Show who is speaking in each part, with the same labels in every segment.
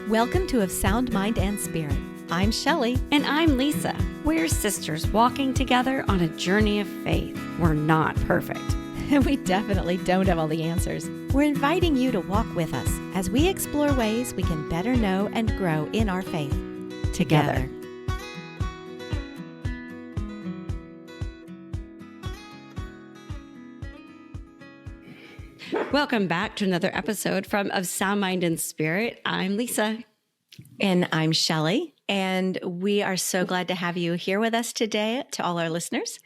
Speaker 1: Welcome to Of Sound Mind and Spirit. I'm Shelly.
Speaker 2: And I'm Lisa. We're sisters walking together on a journey of faith. We're not perfect.
Speaker 1: We definitely don't have all the answers. We're inviting you to walk with us as we explore ways we can better know and grow in our faith together.
Speaker 2: Welcome back to another episode from Of Sound Mind and Spirit. I'm Lisa.
Speaker 1: And I'm Shelly. And we are so glad to have you here with us today, to all our listeners.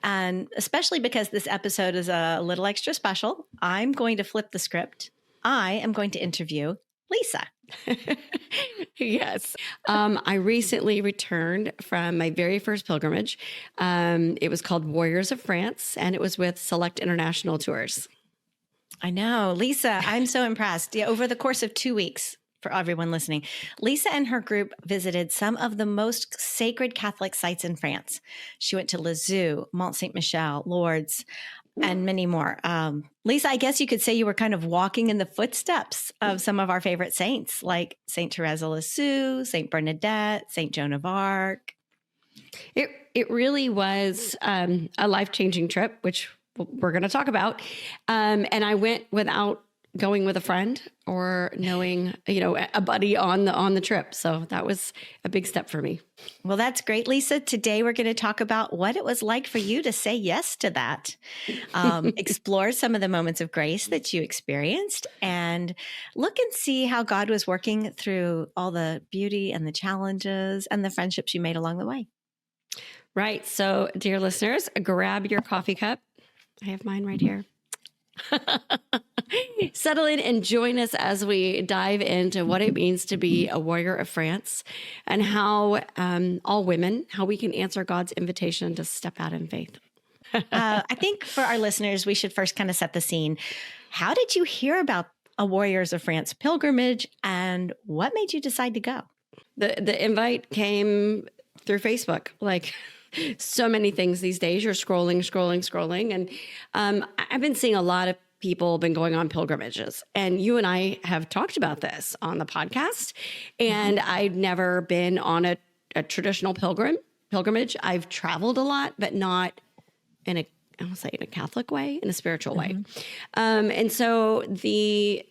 Speaker 1: And especially because this episode is a little extra special, I'm going to flip the script. I am going to interview Lisa.
Speaker 2: Yes. I recently returned from my very first pilgrimage. It was called Warriors of France, and it was with Select International Tours.
Speaker 1: I know. Lisa, I'm so impressed. Yeah, over the course of 2 weeks, for everyone listening, Lisa and her group visited some of the most sacred Catholic sites in France. She went to Lisieux, Mont Saint-Michel, Lourdes, and many more. Lisa, I guess you could say you were kind of walking in the footsteps of some of our favorite saints, like Saint Therese of Lisieux, Saint Bernadette, Saint Joan of Arc.
Speaker 2: It really was a life-changing trip, which we're going to talk about. And I went without going with a friend or knowing, a buddy on the trip. So that was a big step for me.
Speaker 1: Well, that's great, Lisa. Today, we're going to talk about what it was like for you to say yes to that, explore some of the moments of grace that you experienced, and look and see how God was working through all the beauty and the challenges and the friendships you made along the way.
Speaker 2: Right. So, dear listeners, grab your coffee cup. I have mine right here. Settle in and join us as we dive into what it means to be a warrior of France and how all women, how we can answer God's invitation to step out in faith.
Speaker 1: I think for our listeners, we should first kind of set the scene. How did you hear about a Warriors of France pilgrimage, and what made you decide to go?
Speaker 2: The invite came through Facebook, like so many things these days. You're scrolling. And I've been seeing a lot of people been going on pilgrimages. And you and I have talked about this on the podcast. And I'd never been on a traditional pilgrimage. I've traveled a lot, but not in a Catholic way, in a spiritual way. And so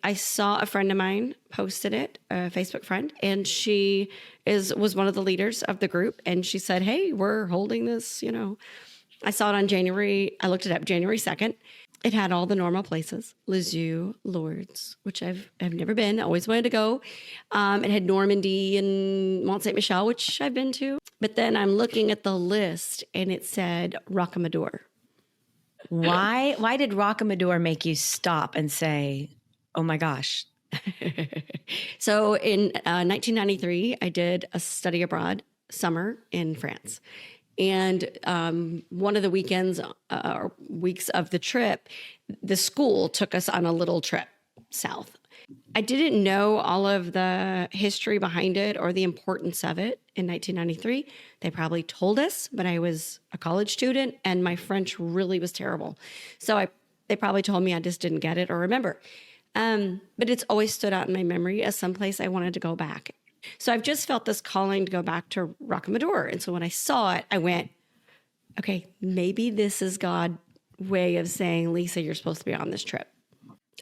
Speaker 2: I saw a friend of mine posted it, a Facebook friend, and she was one of the leaders of the group. And she said, hey, we're holding this, I saw it on I looked it up January 2nd. It had all the normal places, Lisieux, Lourdes, which I've never been, always wanted to go. It had Normandy and Mont Saint-Michel, which I've been to. But then I'm looking at the list and it said Rocamadour.
Speaker 1: Why did Rocamadour make you stop and say, oh my gosh?
Speaker 2: So in 1993, I did a study abroad summer in France. And one of the weekends or weeks of the trip, the school took us on a little trip south. I didn't know all of the history behind it or the importance of it in 1993. They probably told us, but I was a college student and my French really was terrible. So they probably told me I just didn't get it or remember. But it's always stood out in my memory as someplace I wanted to go back. So I've just felt this calling to go back to Rocamadour. And so when I saw it, I went, okay, maybe this is God's way of saying, Lisa, you're supposed to be on this trip.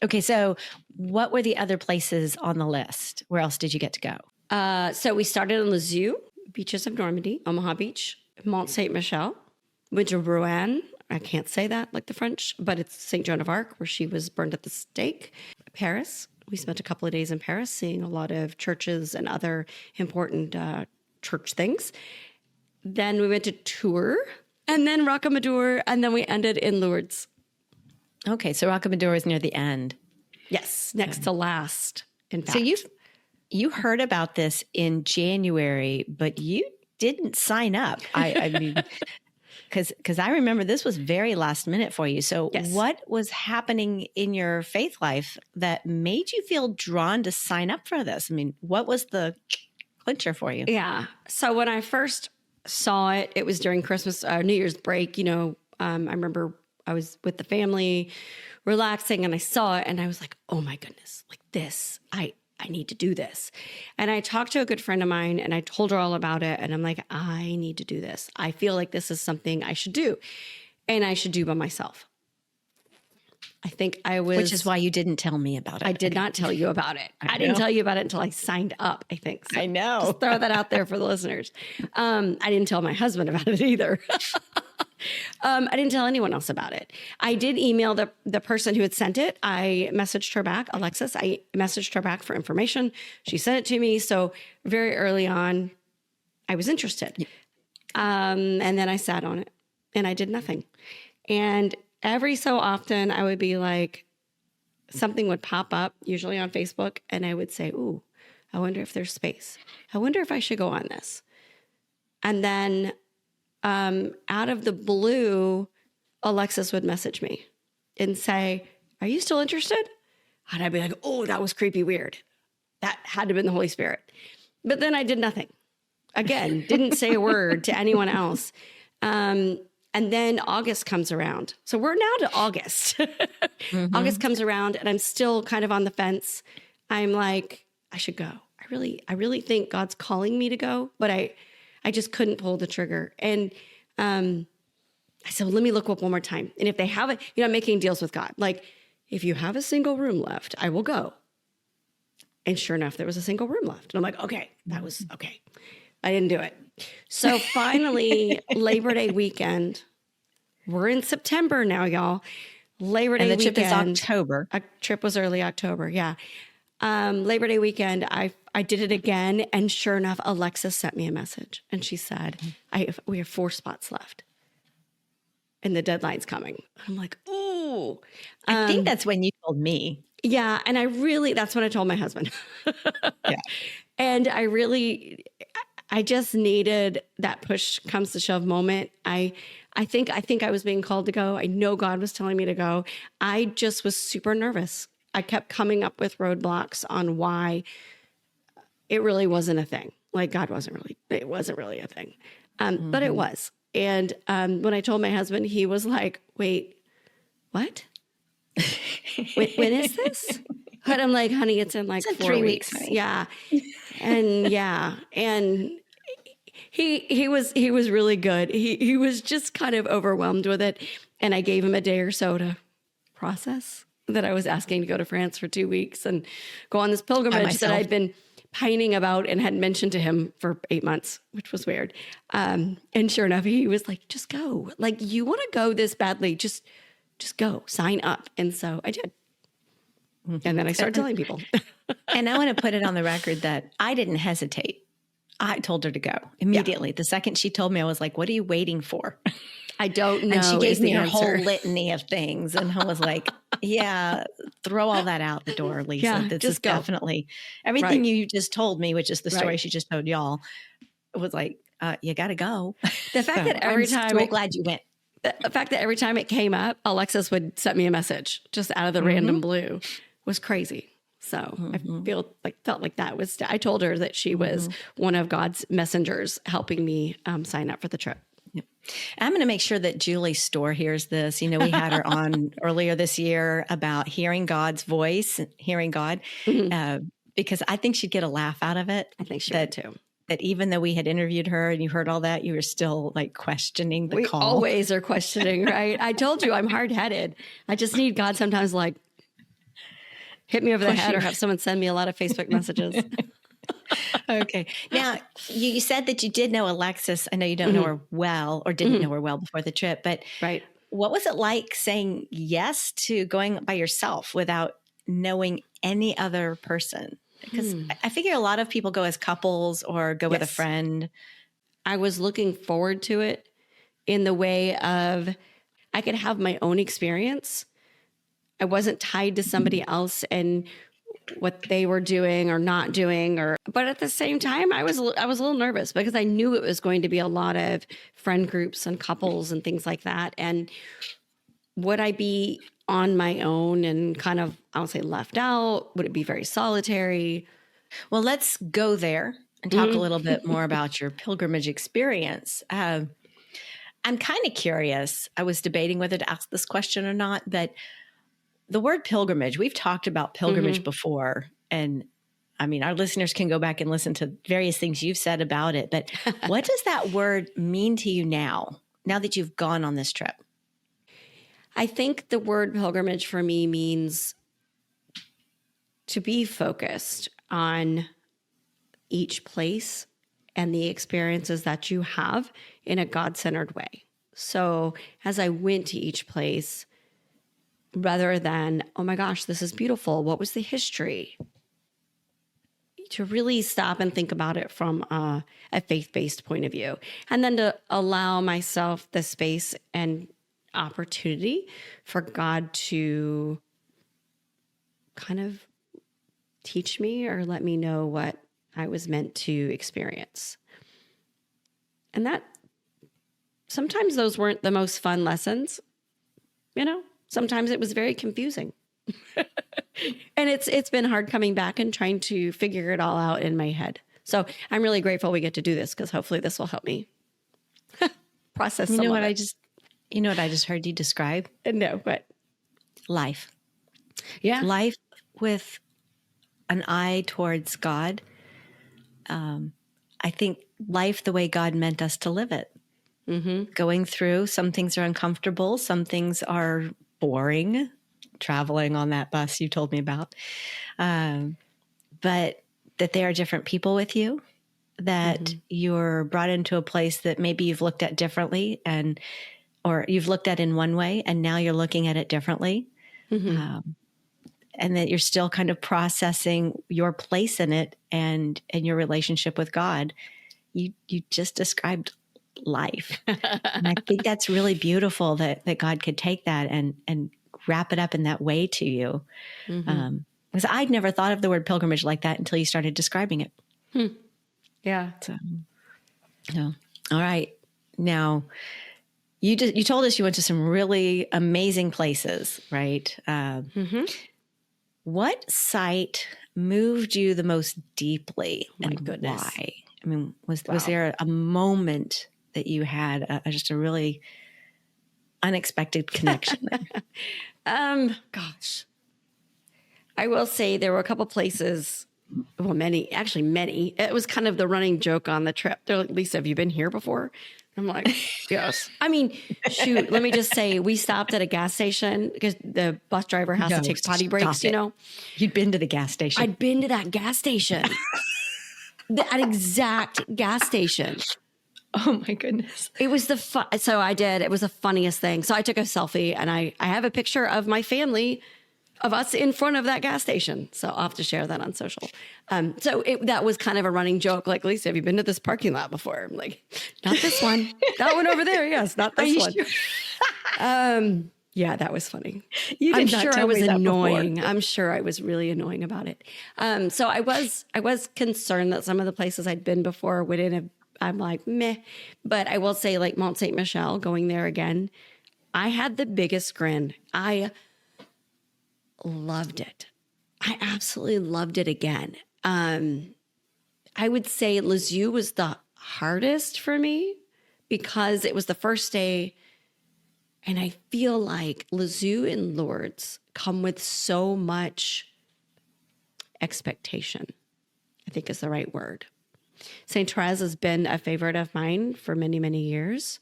Speaker 1: Okay, so what were the other places on the list? Where else did you get to go?
Speaker 2: So we started in Lisieux, beaches of Normandy, Omaha Beach, Mont Saint-Michel, went to Rouen. I can't say that like the French, but it's Saint Joan of Arc, where she was burned at the stake. Paris. We spent a couple of days in Paris seeing a lot of churches and other important church things. Then we went to Tours, and then Rocamadour, and then we ended in Lourdes.
Speaker 1: Okay, so Rocamadour is near the end.
Speaker 2: Yes, next to last, in fact.
Speaker 1: So you heard about this in January, but you didn't sign up. I mean, because I remember this was very last minute for you. So
Speaker 2: yes.
Speaker 1: What was happening in your faith life that made you feel drawn to sign up for this? I mean, what was the clincher for you?
Speaker 2: Yeah. So when I first saw it, it was during Christmas, New Year's break. I remember I was with the family relaxing and I saw it and I was like, oh my goodness, like this, I I need to do this. And I talked to a good friend of mine and I told her all about it. And I'm like, I need to do this. I feel like this is something I should do and I should do by myself. I think I was.
Speaker 1: Which is why you didn't tell me about it.
Speaker 2: I did not tell you about it. I didn't tell you about it until I signed up, I think. So
Speaker 1: I know.
Speaker 2: Just throw that out there for the listeners. I didn't tell my husband about it either. I didn't tell anyone else about it. I did email the person who had sent it. I messaged her back, Alexis. I messaged her back for information. She sent it to me. So very early on, I was interested. And then I sat on it and I did nothing. And every so often I would be like, something would pop up, usually on Facebook, and I would say, ooh, I wonder if there's space. I wonder if I should go on this. And then out of the blue, Alexis would message me and say, are you still interested? And I'd be like, oh, that was creepy weird. That had to have been the Holy Spirit. But then I did nothing. Again, didn't say a word to anyone else. And then August comes around. So we're now to August. August comes around and I'm still kind of on the fence. I'm like, I should go. I really think God's calling me to go, but I just couldn't pull the trigger. And I said, well, let me look up one more time. And if they have it, I'm making deals with God. Like, if you have a single room left, I will go. And sure enough, there was a single room left. And I'm like, okay, that was okay. I didn't do it. So finally, Labor Day weekend, we're in September now, y'all. Labor Day weekend.
Speaker 1: And the trip is October.
Speaker 2: A trip was early October, yeah. Labor Day weekend, I did it again. And sure enough, Alexis sent me a message. And she said, we have 4 spots left. And the deadline's coming. I'm like, ooh.
Speaker 1: I think that's when you told me.
Speaker 2: Yeah. And that's what I told my husband.
Speaker 1: Yeah.
Speaker 2: And I just needed that push comes to shove moment. I think I was being called to go. I know God was telling me to go. I just was super nervous. I kept coming up with roadblocks on why it really wasn't a thing. Like it wasn't really a thing. But it was. And when I told my husband, he was like, wait, what? When is this? But I'm like, honey, it's in like 4 weeks.
Speaker 1: Honey.
Speaker 2: Yeah. And he was really good. He was just kind of overwhelmed with it. And I gave him a day or so to process that I was asking to go to France for 2 weeks and go on this pilgrimage that I'd been pining about and had mentioned to him for 8 months, which was weird. And sure enough, he was like, just go. Like, you want to go this badly, just go, sign up. And so I did. And then I started telling people.
Speaker 1: And I want to put it on the record that I didn't hesitate. I told her to go immediately. Yeah. The second she told me, I was like, what are you waiting for?
Speaker 2: I don't know.
Speaker 1: And she gave me her whole litany of things. And I was like, yeah, throw all that out the door, Lisa.
Speaker 2: Yeah,
Speaker 1: this
Speaker 2: just
Speaker 1: is
Speaker 2: go.
Speaker 1: Definitely everything you just told me, which is the story she just told y'all, was like, you got to go.
Speaker 2: The fact that every time,
Speaker 1: I'm so glad you went.
Speaker 2: The fact that every time it came up, Alexis would send me a message just out of the random blue was crazy. So I felt like that was, I told her that she was one of God's messengers helping me sign up for the trip.
Speaker 1: Yep. I'm going to make sure that Julie Storr hears this. We had her on earlier this year about hearing God's voice, hearing God, because I think she'd get a laugh out of it.
Speaker 2: I think she would too.
Speaker 1: That even though we had interviewed her and you heard all that, you were still like questioning the call.
Speaker 2: We always are questioning, right? I told you I'm hard-headed. I just need God sometimes like hit me over the head or have someone send me a lot of Facebook messages.
Speaker 1: Okay. Now, you said that you did know Alexis. I know you don't know her well or didn't know her well before the trip, but what was it like saying yes to going by yourself without knowing any other person? Because I figure a lot of people go as couples or go with a friend.
Speaker 2: I was looking forward to it in the way of I could have my own experience. I wasn't tied to somebody else and what they were doing or not doing, but at the same time, I was a little nervous because I knew it was going to be a lot of friend groups and couples and things like that. And would I be on my own and kind of, I would say, left out? Would it be very solitary?
Speaker 1: Well, let's go there and talk a little bit more about your pilgrimage experience. I'm kind of curious. I was debating whether to ask this question or not, but the word pilgrimage, we've talked about pilgrimage before, and I mean, our listeners can go back and listen to various things you've said about it, but what does that word mean to you now that you've gone on this trip?
Speaker 2: I think the word pilgrimage for me means to be focused on each place and the experiences that you have in a God-centered way. So as I went to each place, rather than, oh my gosh, this is beautiful, what was the history? To really stop and think about it from a faith-based point of view. And then to allow myself the space and opportunity for God to kind of teach me or let me know what I was meant to experience. And that sometimes those weren't the most fun lessons, sometimes it was very confusing. And it's been hard coming back and trying to figure it all out in my head. So I'm really grateful we get to do this because hopefully this will help me process some of it.
Speaker 1: You know what I just heard you describe?
Speaker 2: No, but
Speaker 1: Life.
Speaker 2: yeah.
Speaker 1: Life with an eye towards God. I think life the way God meant us to live it. Mm-hmm. Going through, some things are uncomfortable, some things are boring. Traveling on that bus you told me about. But that there are different people with you, that you're brought into a place that maybe you've looked at differently or you've looked at in one way and now you're looking at it differently. Mm-hmm. And that you're still kind of processing your place in it and your relationship with God. You just described life. And I think that's really beautiful that God could take that and wrap it up in that way to you. Mm-hmm. Because I'd never thought of the word pilgrimage like that until you started describing it.
Speaker 2: Yeah.
Speaker 1: So, all right. Now, you told us you went to some really amazing places, right? What site moved you the most deeply?
Speaker 2: Oh my goodness.
Speaker 1: Why? I mean, was there a moment that you had just a really unexpected connection there?
Speaker 2: Gosh. I will say there were a couple places, well, many. It was kind of the running joke on the trip. They're like, Lisa, have you been here before? I'm like, yes. I mean, shoot, let me just say, we stopped at a gas station because the bus driver has to take potty breaks,
Speaker 1: You'd been to the gas station.
Speaker 2: I'd been to that gas station. That exact gas station.
Speaker 1: Oh my goodness.
Speaker 2: It was so I did. It was the funniest thing. So I took a selfie and I have a picture of my family, of us in front of that gas station. So I'll have to share that on social. That was kind of a running joke. Like, Lisa, have you been to this parking lot before? I'm like, not this one. That one over there. Yes, not this one. Sure? Yeah, that was funny. I'm sure I was annoying. I'm sure I was really annoying about it. So I was concerned that some of the places I'd been before wouldn't have. I'm like, meh. But I will say, like Mont Saint Michel, going there again, I had the biggest grin. I loved it. I absolutely loved it again. I would say Lisieux was the hardest for me because it was the first day. And I feel like Lisieux and Lourdes come with so much expectation, I think is the right word. St. Therese has been a favorite of mine for many, many years.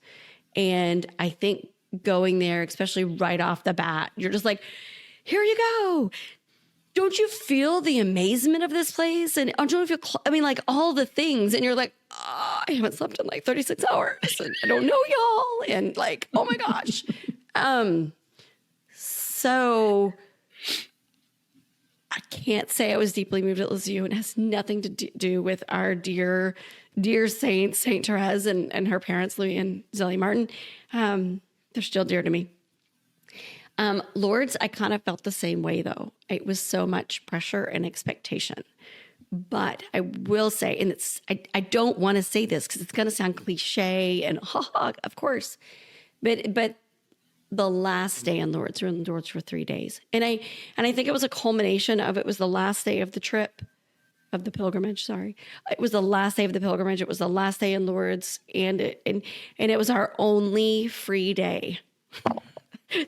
Speaker 2: And I think going there, especially right off the bat, you're just like, here you go. Don't you feel the amazement of this place? And don't you feel, like all the things. And you're like, oh, I haven't slept in like 36 hours. And I don't know y'all. And like, oh my gosh. So I can't say I was deeply moved at Lisieux. It has nothing to do with our dear saint, St. Therese and her parents, Louis and Zélie Martin. They're still dear to me. Lourdes, I kind of felt the same way though. It was so much pressure and expectation. But I will say, and I don't want to say this because it's going to sound cliche and of course, but the last day in Lourdes, we were in Lourdes for 3 days. And I think it was a culmination of, it was the last day of the trip, of the pilgrimage, sorry. It was the last day of the pilgrimage. It was the last day in Lourdes. And it was our only free day.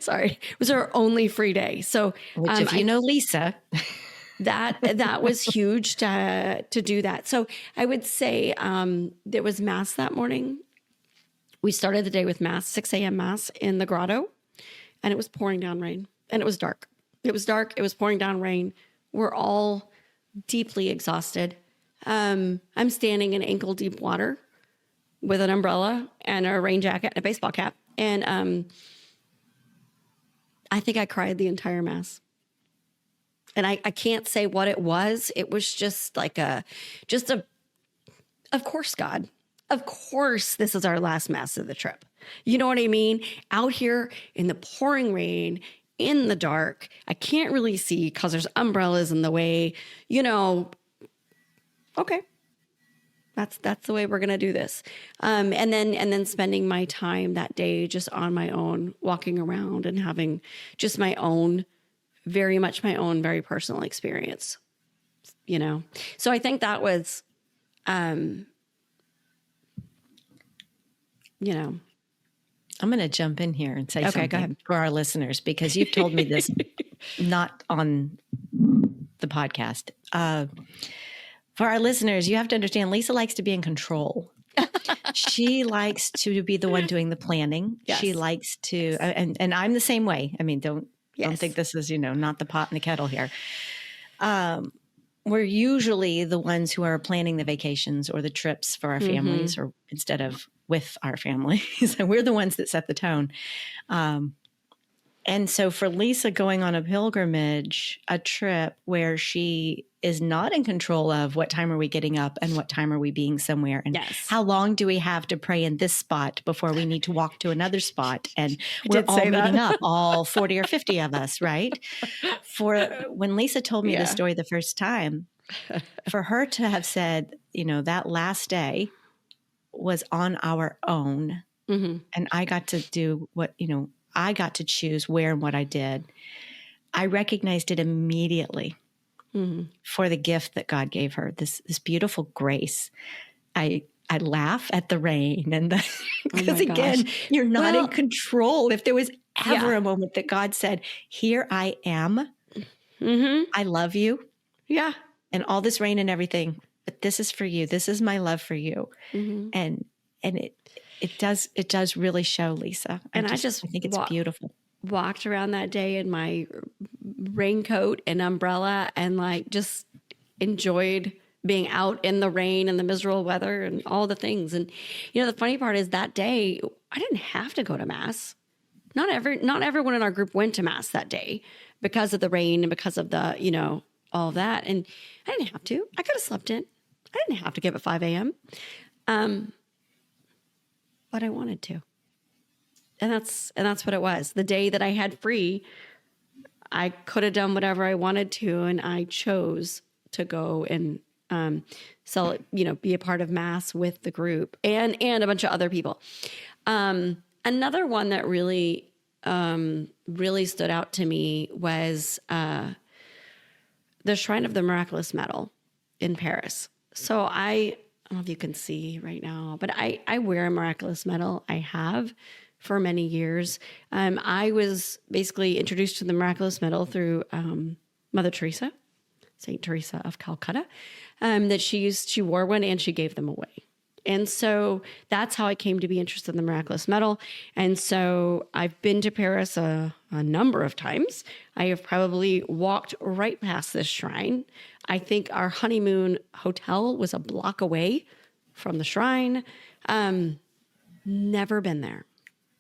Speaker 2: Sorry. It was our only free day. So,
Speaker 1: which if you know Lisa,
Speaker 2: that was huge to do that. So I would say there was mass that morning. We started the day with mass, 6 a.m. mass in the grotto, and it was pouring down rain, and it was dark. It was dark. It was pouring down rain. We're all deeply exhausted. I'm standing in ankle deep water with an umbrella and a rain jacket and a baseball cap. And I think I cried the entire mass. And I can't say what it was. It was just like of course, God, of course, this is our last mass of the trip. You know what I mean? Out here in the pouring rain, in the dark, I can't really see because there's umbrellas in the way, okay. That's the way we're going to do this. And then spending my time that day just on my own, walking around and having just my own, very much my own, very personal experience, So I think that was,
Speaker 1: I'm going to jump in here and say something for our listeners, because you've told me this not on the podcast. For our listeners, you have to understand, Lisa likes to be in control. She likes to be the one doing the planning. Yes. She likes to, and I'm the same way. I mean, don't think this is, not the pot and the kettle here. We're usually the ones who are planning the vacations or the trips for our families, or instead of with our families. We're the ones that set the tone. And so for Lisa going on a pilgrimage, a trip where she is not in control of what time are we getting up and what time are we being somewhere, and how long do we have to pray in this spot before we need to walk to another spot, and we're all meeting up, all 40 or 50 of us, right? For when Lisa told me the story the first time, for her to have said, that last day was on our own, and I got to do what, I got to choose where and what I did. I recognized it immediately for the gift that God gave her, this beautiful grace. I laugh at the rain, and because again, you're not in control. If there was ever a moment that God said, "Here I am, I love you," and all this rain and everything, but this is for you. This is my love for you, and it does really show, Lisa. I think it's beautiful.
Speaker 2: Walked around that day in my raincoat and umbrella, and just enjoyed being out in the rain and the miserable weather and all the things. And the funny part is that day I didn't have to go to mass. Not everyone in our group went to mass that day because of the rain and because of the all of that. And I didn't have to. I could have slept in. I didn't have to give at 5 a.m. But I wanted to. And that's what it was. The day that I had free, I could have done whatever I wanted to, and I chose to go and be a part of mass with the group and a bunch of other people. Another one that really stood out to me was the Shrine of the Miraculous Medal in Paris. So I don't know if you can see right now, but I wear a miraculous medal. I have for many years. I was basically introduced to the miraculous medal through Mother Teresa, Saint Teresa of Calcutta, that she wore one and she gave them away. And so that's how I came to be interested in the miraculous medal. And so I've been to Paris a number of times. I have probably walked right past this shrine. I think our honeymoon hotel was a block away from the shrine. Never been there.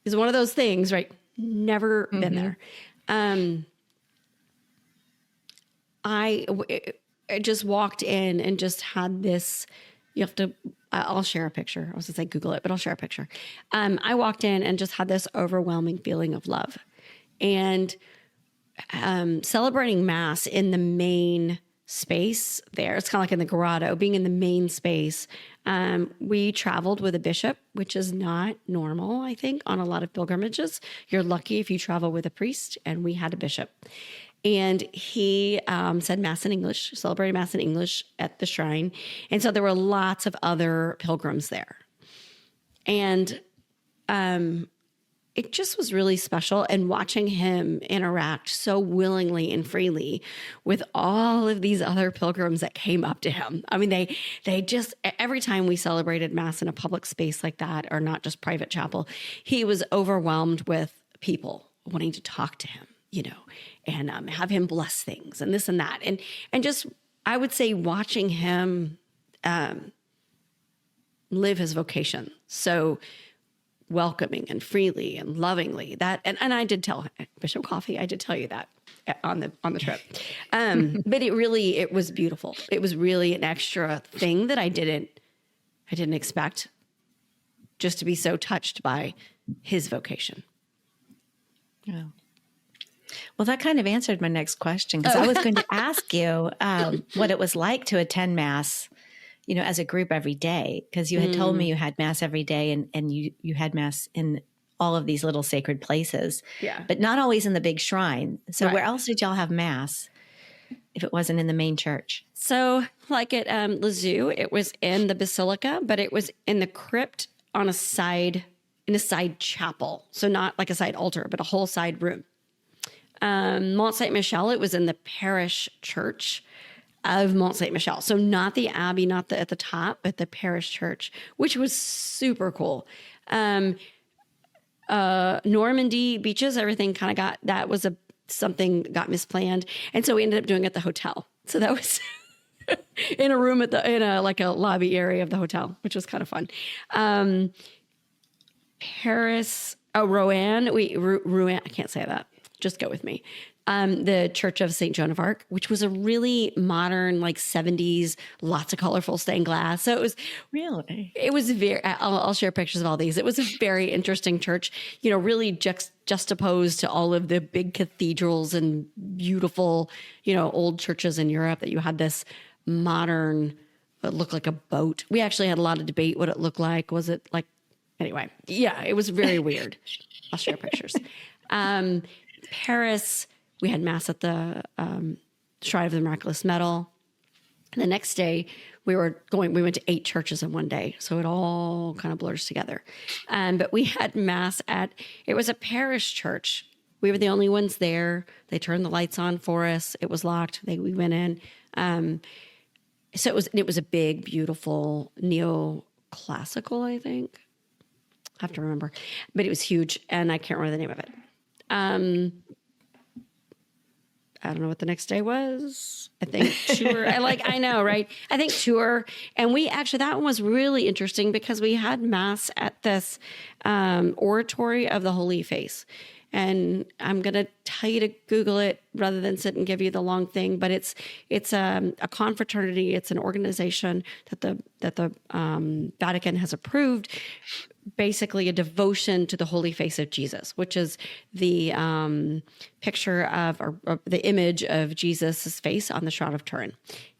Speaker 2: It's one of those things, right? Never been there. I just walked in and just had this, I'll share a picture. I was going to say Google it, but I'll share a picture. I walked in and just had this overwhelming feeling of love. And celebrating Mass in the main space there, it's kind of like in the grotto, being in the main space. We traveled with a bishop, which is not normal, I think, on a lot of pilgrimages. You're lucky if you travel with a priest, and we had a bishop. And he said Mass in English, celebrated Mass in English at the shrine. And so there were lots of other pilgrims there. And it just was really special. And watching him interact so willingly and freely with all of these other pilgrims that came up to him. I mean, they just, every time we celebrated Mass in a public space like that, or not just private chapel, he was overwhelmed with people wanting to talk to him, and have him bless things and this and that. And just, I would say, watching him live his vocation so welcoming and freely and lovingly, that, and I did tell Bishop Coffey, I did tell you that on the trip. But it was beautiful. It was really an extra thing that I didn't expect, just to be so touched by his vocation.
Speaker 1: Yeah. Well, that kind of answered my next question, because I was going to ask you what it was like to attend Mass, as a group every day, because you had told me you had Mass every day, and you had Mass in all of these little sacred places, but not always in the big shrine. So where else did y'all have Mass if it wasn't in the main church?
Speaker 2: So like at Lazoo, it was in the basilica, but it was in the crypt on a side chapel. So not like a side altar, but a whole side room. Mont Saint Michel, it was in the parish church of Mont Saint Michel. So not the abbey, not at the top, but the parish church, which was super cool. Normandy beaches, everything kind of something got misplanned. And so we ended up doing it at the hotel. So that was in a room in a lobby area of the hotel, which was kind of fun. Paris, Rouen, Rouen, I can't say that. Just go with me. The Church of St. Joan of Arc, which was a really modern, 70s, lots of colorful stained glass. So it was very, I'll share pictures of all these. It was a very interesting church, really juxtaposed to all of the big cathedrals and beautiful, old churches in Europe, that you had this modern, it looked like a boat. We actually had a lot of debate what it looked like. Was it anyway, yeah, it was very weird. I'll share pictures. Paris, we had Mass at the Shrine of the Miraculous Medal. And the next day we went to 8 churches in one day. So it all kind of blurs together. But we had Mass it was a parish church. We were the only ones there. They turned the lights on for us. It was locked. We went in. So it was a big, beautiful neoclassical, I think. I have to remember. But it was huge, and I can't remember the name of it. I don't know what the next day was. I think tour. I know, right? I think tour. And that one was really interesting because we had Mass at this oratory of the Holy Face. And I'm going to tell you to Google it rather than sit and give you the long thing. But it's a confraternity. It's an organization that the Vatican has approved. Basically a devotion to the Holy Face of Jesus, which is the picture of, or the image of Jesus' face on the Shroud of Turin.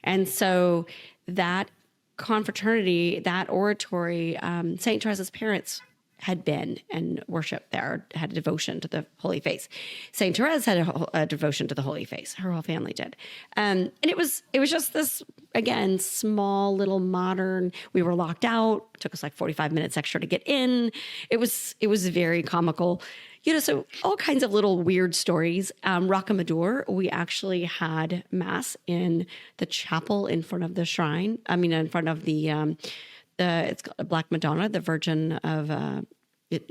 Speaker 2: And so that confraternity, that oratory, St. Teresa's parents had been and worshiped there, had a devotion to the Holy Face. St. Therese had a devotion to the Holy Face. Her whole family did. And it was just this, again, small little modern, we were locked out. It took us 45 minutes extra to get in. It was very comical. So all kinds of little weird stories. Rocamadour, we actually had Mass in the chapel in front of the shrine. In front of the it's called a Black Madonna, the Virgin of,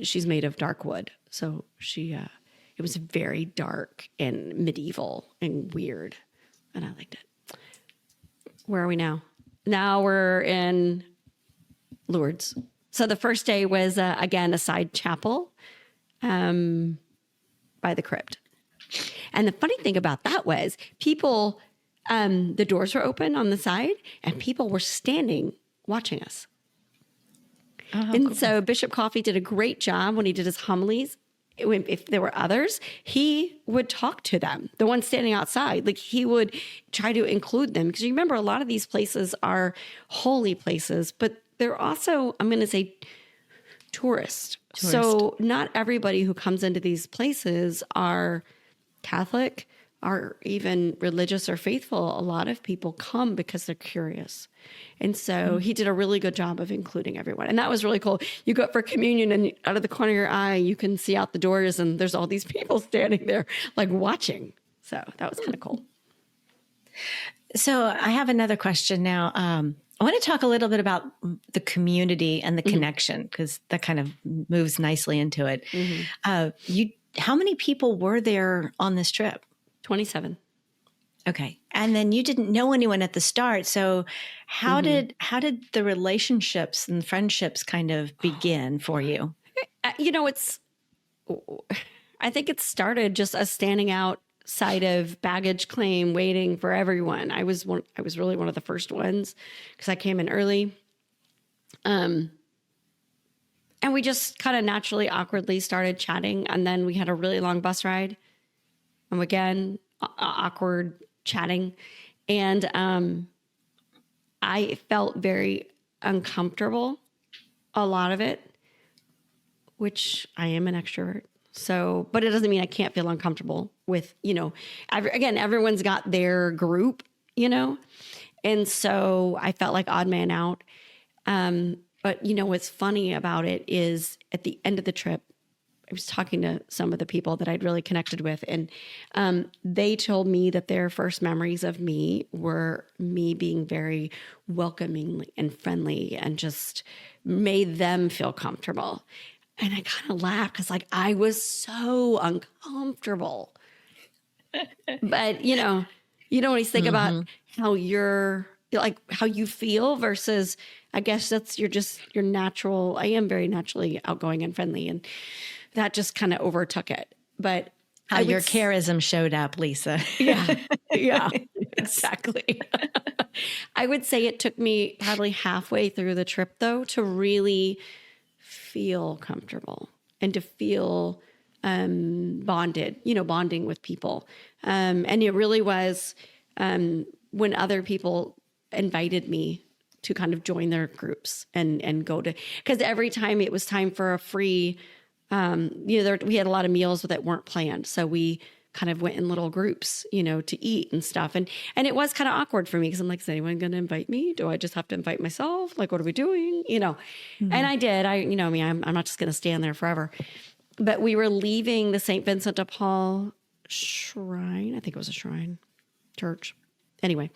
Speaker 2: she's made of dark wood. So it was very dark and medieval and weird. And I liked it. Where are we now? Now we're in Lourdes. So the first day was, again, a side chapel by the crypt. And the funny thing about that was people, the doors were open on the side and people were standing watching us. So Bishop Coffey did a great job when he did his homilies. If there were others, he would talk to them, the ones standing outside. He would try to include them. Because you remember, a lot of these places are holy places, but they're also, I'm going to say, tourist. So not everybody who comes into these places are Catholic are even religious or faithful, a lot of people come because they're curious. And so he did a really good job of including everyone. And that was really cool. You go up for communion and out of the corner of your eye, you can see out the doors and there's all these people standing there like watching. So that was kind of cool.
Speaker 1: So I have another question now. I want to talk a little bit about the community and the connection, because that kind of moves nicely into it. How many people were there on this trip?
Speaker 2: 27.
Speaker 1: Okay. And then you didn't know anyone at the start. So how did the relationships and friendships kind of begin for you?
Speaker 2: You know, I think it started just us standing outside of baggage claim, waiting for everyone. I was really one of the first ones because I came in early. And we just kind of naturally, awkwardly started chatting. And then we had a really long bus ride. And again, awkward chatting. And I felt very uncomfortable, a lot of it, which I am an extrovert. So, but it doesn't mean I can't feel uncomfortable with, again, everyone's got their group, and so I felt like odd man out. But what's funny about it is at the end of the trip, I was talking to some of the people that I'd really connected with, and they told me that their first memories of me were me being very welcoming and friendly and just made them feel comfortable. And I kind of laughed because I was so uncomfortable. But, you always think about how how you feel versus, I guess that's your natural. I am very naturally outgoing and friendly, and that just kind of overtook it. But
Speaker 1: how your charism showed up, Lisa.
Speaker 2: Yeah, exactly. I would say it took me probably halfway through the trip, though, to really feel comfortable and to feel bonding with people. And it really was when other people invited me to kind of join their groups and go to, because every time it was time for a free, we had a lot of meals that weren't planned. So we kind of went in little groups, to eat and stuff. And it was kind of awkward for me because I'm like, is anyone going to invite me? Do I just have to invite myself? Like, what are we doing? And I did. I'm not just going to stand there forever. But we were leaving the St. Vincent de Paul shrine. I think it was a shrine church. Anyway.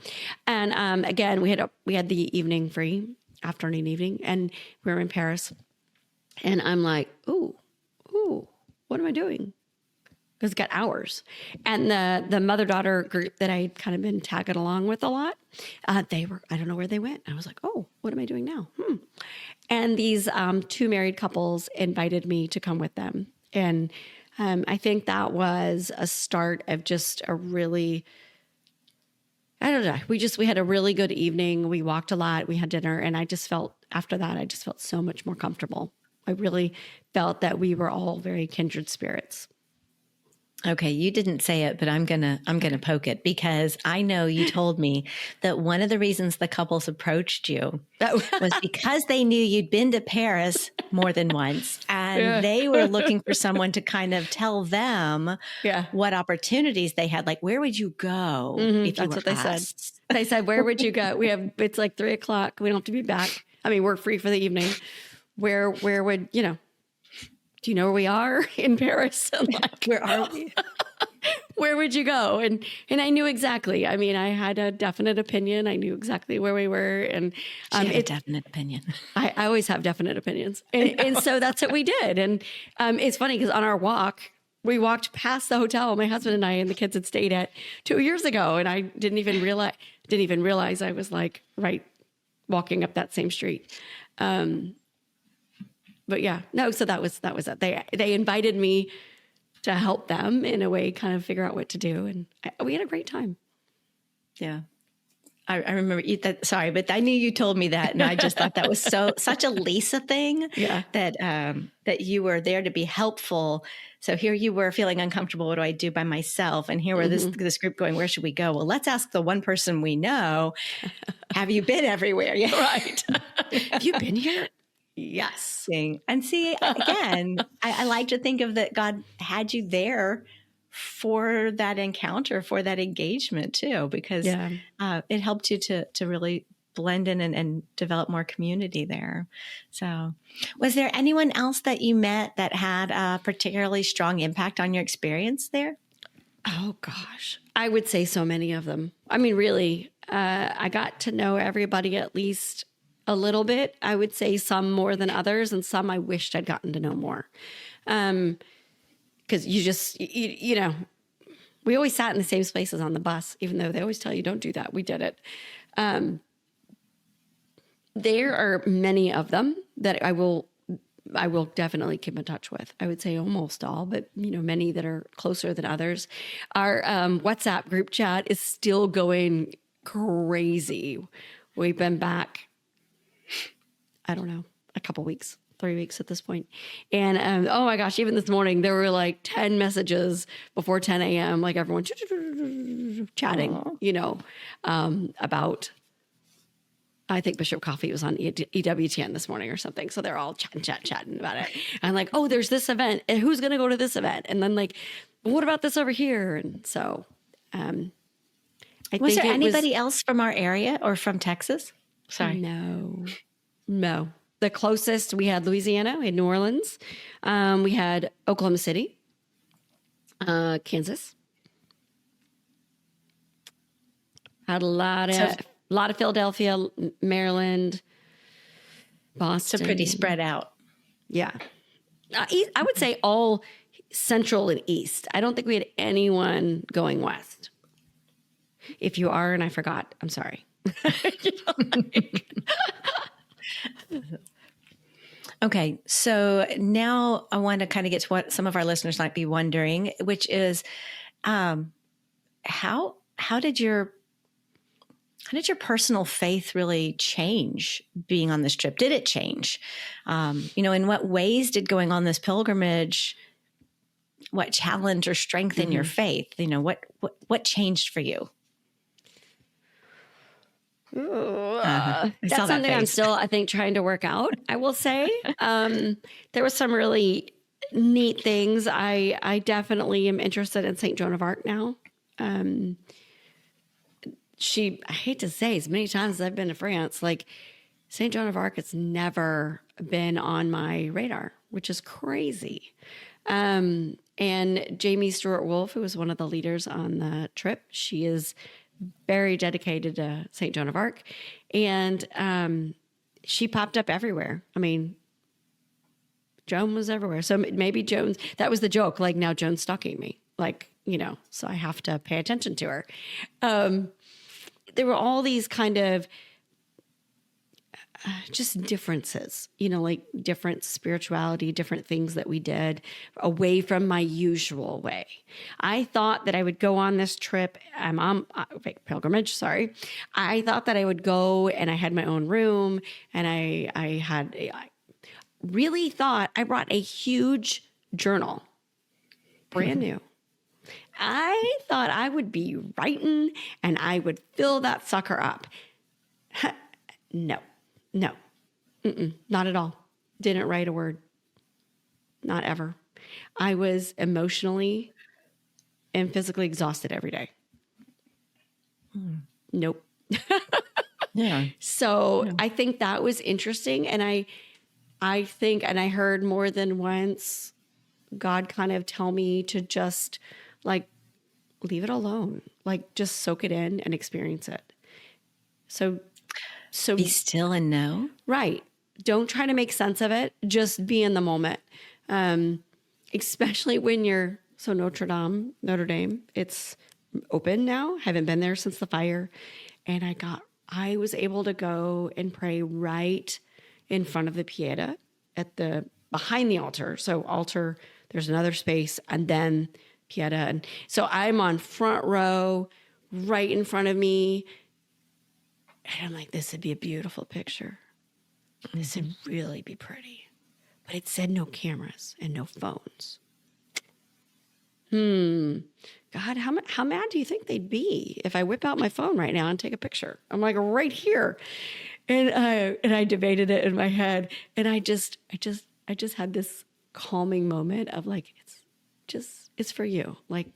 Speaker 2: And again, we had the evening free, afternoon evening, and we were in Paris. And I'm like, ooh, what am I doing? Because it's got hours. And the mother-daughter group that I'd kind of been tagging along with a lot, I don't know where they went. I was like, oh, what am I doing now? And these two married couples invited me to come with them. And I think that was a start of just a really, I don't know, we had a really good evening. We walked a lot. We had dinner. And after that, I just felt so much more comfortable. I really felt that we were all very kindred spirits.
Speaker 1: Okay, you didn't say it, but I'm gonna poke it because I know you told me that one of the reasons the couples approached you was because they knew you'd been to Paris more than once, and they were looking for someone to kind of tell them what opportunities they had. Like, where would you go? If
Speaker 2: That's
Speaker 1: you
Speaker 2: what
Speaker 1: were
Speaker 2: they
Speaker 1: asked?
Speaker 2: said. They said, where would you go? It's like 3:00. We don't have to be back. I mean, we're free for the evening. Where would, do you know where we are in Paris?
Speaker 1: Where are we?
Speaker 2: Where would you go? And I knew exactly. I mean, I had a definite opinion. I knew exactly where we were. And
Speaker 1: she had a definite opinion.
Speaker 2: I always have definite opinions. And so that's what we did. And it's funny because on our walk, we walked past the hotel my husband and I and the kids had stayed at 2 years ago. And I didn't even realize I was walking up that same street. But yeah, no, so that was it. They invited me to help them in a way, kind of figure out what to do. And we had a great time.
Speaker 1: Yeah. I remember that. Sorry, but I knew you told me that. And I just thought that was such a Lisa thing that you were there to be helpful. So here you were feeling uncomfortable. What do I do by myself? And here were this group going, where should we go? Well, let's ask the one person we know. Have you been everywhere? Yeah.
Speaker 2: Right. Have you been here? Yes.
Speaker 1: And see, again, I like to think of that God had you there for that encounter, for that engagement too, because
Speaker 2: Yeah.
Speaker 1: it helped you to really blend in and develop more community there. So was there anyone else that you met that had a particularly strong impact on your experience there?
Speaker 2: Oh gosh, I would say so many of them. I mean, really, I got to know everybody at least a little bit. I would say some more than others, and some I wished I'd gotten to know more. Because you know, we always sat in the same spaces on the bus, even though they always tell you don't do that. We did it. There are many of them that I will definitely keep in touch with. I would say almost all, but you know, many that are closer than others. Our WhatsApp group chat is still going crazy. We've been back, I don't know, a couple weeks, 3 weeks at this point. And oh my gosh, even this morning, there were like 10 messages before 10 a.m., like everyone chatting, you know, about, I think Bishop Coffee was on EWTN this morning or something. So they're all chatting about it. And like, oh, there's this event. And who's going to go to this event? And then like, what about this over here? And so I
Speaker 1: Was
Speaker 2: think
Speaker 1: there anybody else from our area or from Texas? Sorry.
Speaker 2: No. The closest, we had Louisiana, we had New Orleans, we had Oklahoma City, Kansas. Had a lot of Philadelphia, Maryland, Boston.
Speaker 1: So pretty spread out.
Speaker 2: Yeah. I would say all central and east. I don't think we had anyone going west. If you are, and I forgot, I'm sorry.
Speaker 1: Okay, so now I want to kind of get to what some of our listeners might be wondering, which is how did your personal faith really change being on this trip? Did it change? You know, in what ways did going on this pilgrimage, what challenge or strengthen your faith? You know, what changed for you?
Speaker 2: That's something I'm still, I think, trying to work out, I will say. There was some really neat things. I definitely am interested in St. Joan of Arc now. I hate to say, as many times as I've been to France, like St. Joan of Arc has never been on my radar, which is crazy. And Jamie Stewart-Wolf, who was one of the leaders on the trip, she is very dedicated to St. Joan of Arc. And she popped up everywhere. I mean, Joan was everywhere. So maybe Joan, that was the joke. Like, now Joan's stalking me. Like, you know, so I have to pay attention to her. There were all these kind of just differences, you know, like different spirituality, different things that we did away from my usual way. I thought that I would go on this trip, pilgrimage, sorry. I thought that I would go and I had my own room and I really thought I brought a huge journal, brand new. I thought I would be writing and I would fill that sucker up. No, not at all. Didn't write a word. Not ever. I was emotionally and physically exhausted every day. Nope.
Speaker 1: Yeah.
Speaker 2: So I think that was interesting. And I think, and I heard more than once, God kind of tell me to just like, leave it alone. Like, just soak it in and experience it. So
Speaker 1: be still and know.
Speaker 2: Right. Don't try to make sense of it. Just be in the moment. Especially when you're, so Notre Dame, it's open now. Haven't been there since the fire. And I was able to go and pray right in front of the Pieta behind the altar. So altar, there's another space and then Pieta. And so I'm on front row, right in front of me. And I'm like, this would be a beautiful picture. This would really be pretty. But it said no cameras and no phones. God, how mad do you think they'd be if I whip out my phone right now and take a picture? I'm like, right here. And I debated it in my head. And I just had this calming moment of like, it's for you. Like,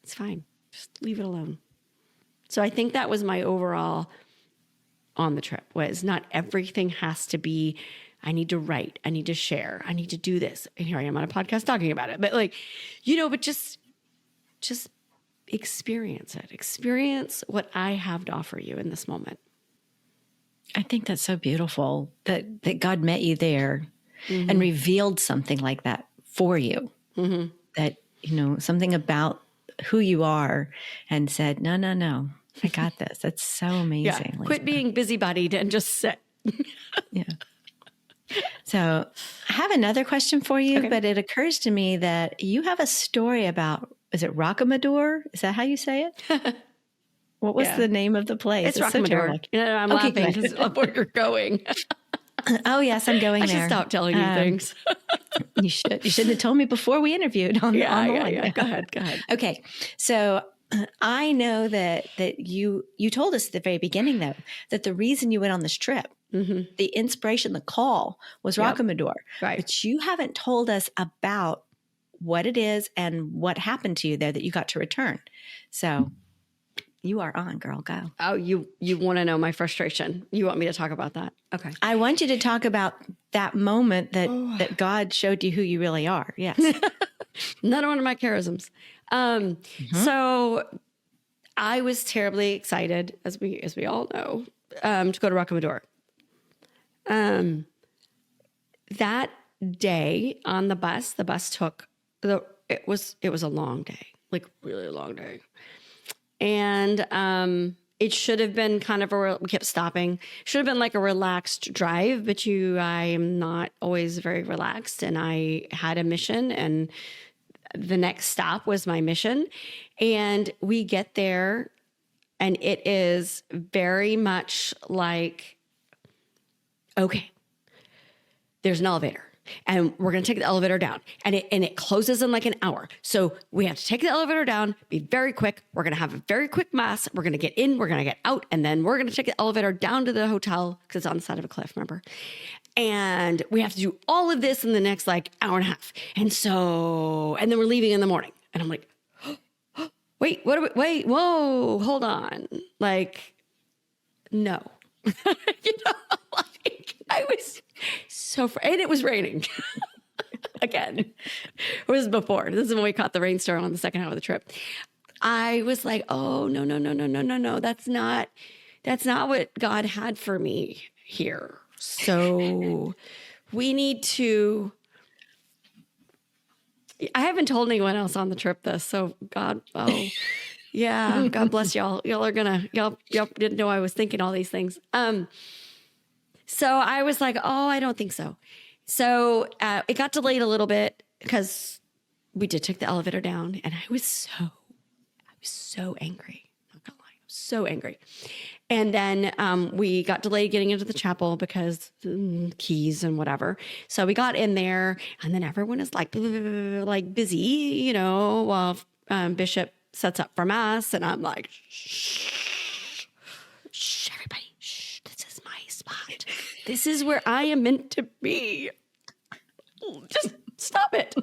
Speaker 2: It's fine. Just leave it alone. So I think that was my overall on the trip, was not everything has to be, I need to write, I need to share, I need to do this. And here I am on a podcast talking about it. But like, but just experience it. Experience what I have to offer you in this moment.
Speaker 1: I think that's so beautiful that God met you there and revealed something like that for you. That, something about who you are and said, no, I got this. That's so amazing.
Speaker 2: Yeah. Quit being busybodied and just sit.
Speaker 1: Yeah. So I have another question for you, but it occurs to me that you have a story about, is it Rocamadour? Is that how you say it? What was the name of the place?
Speaker 2: It's Rocamadour. So I'm laughing because of where you're going.
Speaker 1: Oh, yes, I'm going there.
Speaker 2: I should stop telling you things.
Speaker 1: You should. You shouldn't have told me before we interviewed on the line.
Speaker 2: Yeah. Go ahead.
Speaker 1: Okay. So I know that you told us at the very beginning, though, that the reason you went on this trip, the inspiration, the call was Rocamadour.
Speaker 2: Right.
Speaker 1: But you haven't told us about what it is and what happened to you there that you got to return. So you are on, girl. Go.
Speaker 2: Oh, you want to know my frustration. You want me to talk about that? Okay.
Speaker 1: I want you to talk about that moment that God showed you who you really are. Yes.
Speaker 2: Another one of my charisms. So I was terribly excited, as we all know, to go to Rocamadour. That day on the bus took it was a long day, like really long day. And it should have been kind of we kept stopping. Should have been like a relaxed drive, but I am not always very relaxed. And I had a mission, and the next stop was my mission. And we get there, and it is very much like, okay, there's an elevator. And we're going to take the elevator down, and it closes in like an hour. So we have to take the elevator down, be very quick. We're going to have a very quick mass. We're going to get in, we're going to get out, and then we're going to take the elevator down to the hotel because it's on the side of a cliff, remember? And we have to do all of this in the next like hour and a half. And then we're leaving in the morning. And I'm like, wait, whoa, hold on. Like, no. I was so and it was raining again. It was before. This is when we caught the rainstorm on the second half of the trip. I was like, oh, no. That's not what God had for me here. So we need to, I haven't told anyone else on the trip this. So God bless y'all. Y'all didn't know I was thinking all these things. So I was like, oh, I don't think so. So it got delayed a little bit because we did take the elevator down, and I was so angry. Not gonna lie, I was so angry. And then we got delayed getting into the chapel because keys and whatever. So we got in there, and then everyone is like busy, while Bishop sets up for mass, and I'm like, shh, everybody. This is where I am meant to be. Just stop it.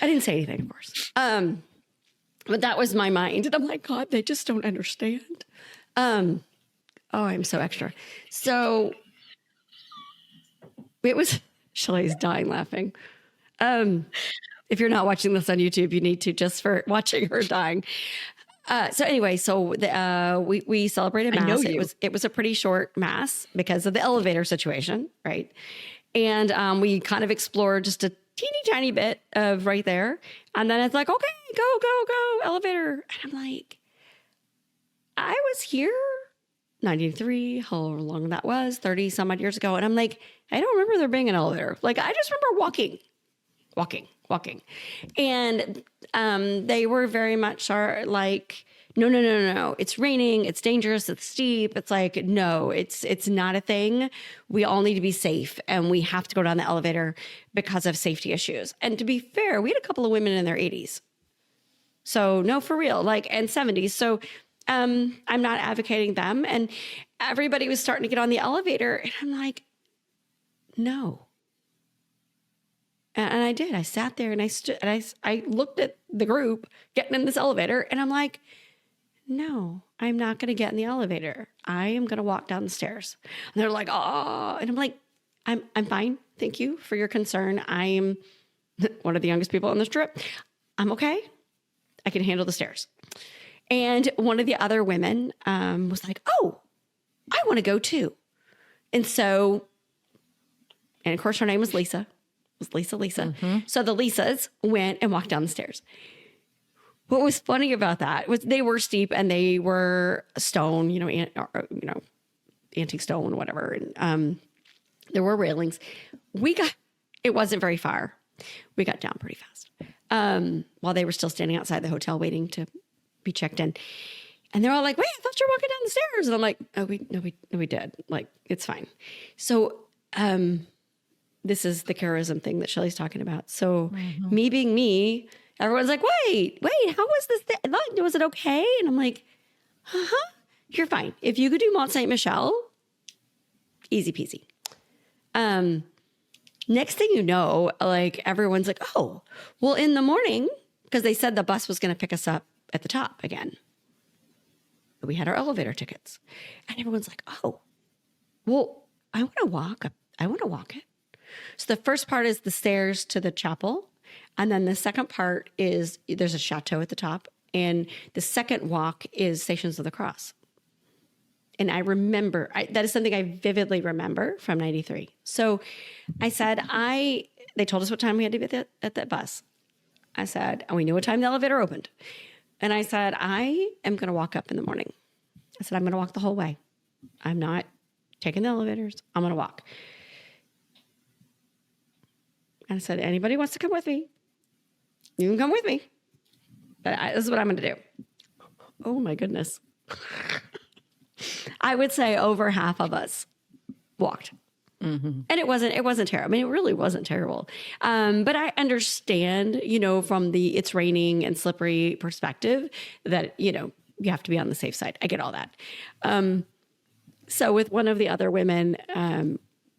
Speaker 2: I didn't say anything, of course. But that was my mind. And I'm like, God, they just don't understand. I'm so extra. So it was, Shelly's dying laughing. If you're not watching this on YouTube, you need to, just for watching her dying. So anyway, we celebrated mass. It was a pretty short mass because of the elevator situation, right? And we kind of explored just a teeny tiny bit of right there, and then it's like, okay, go, elevator. And I'm like, I was here 93, how long that was, 30 some odd years ago, and I'm like, I don't remember there being an elevator. Like, I just remember walking. And they were very much like, no. It's raining. It's dangerous. It's steep. It's like, no, it's not a thing. We all need to be safe, and we have to go down the elevator because of safety issues. And to be fair, we had a couple of women in their 80s. So no, for real, and 70s. So I'm not advocating them. And everybody was starting to get on the elevator, and I'm like, no. And I did. I sat there and I stood and I looked at the group getting in this elevator and I'm like, no, I'm not going to get in the elevator. I am going to walk down the stairs. And they're like, oh, and I'm like, I'm fine. Thank you for your concern. I am one of the youngest people on this trip. I'm okay. I can handle the stairs. And one of the other women was like, oh, I want to go too. And so, and of course her name was Lisa. It was Lisa. Mm-hmm. So the Lisas went and walked down the stairs. What was funny about that was they were steep and they were stone, antique stone, whatever. And there were railings. It wasn't very far. We got down pretty fast while they were still standing outside the hotel waiting to be checked in. And they're all like, wait, I thought you were walking down the stairs. And I'm like, oh, we did. Like, it's fine. So this is the charism thing that Shelly's talking about. So me being me, everyone's like, wait, how was this? Was it okay? And I'm like, you're fine. If you could do Mont Saint Michel, easy peasy. Next thing you know, like everyone's like, oh, well, in the morning, because they said the bus was going to pick us up at the top again. We had our elevator tickets. And everyone's like, oh, well, I want to walk up. I want to walk it. So the first part is the stairs to the chapel. And then the second part is there's a chateau at the top. And the second walk is Stations of the Cross. And I remember, that is something I vividly remember from 93. So I said, they told us what time we had to be at that bus. I said, and we knew what time the elevator opened. And I said, I am going to walk up in the morning. I said, I'm going to walk the whole way. I'm not taking the elevators. I'm going to walk. And I said, anybody wants to come with me? You can come with me. But this is what I'm going to do. Oh my goodness. I would say over half of us walked. Mm-hmm. And it wasn't terrible. I mean, it really wasn't terrible. But I understand, from the it's raining and slippery perspective that, you have to be on the safe side. I get all that. So with one of the other women,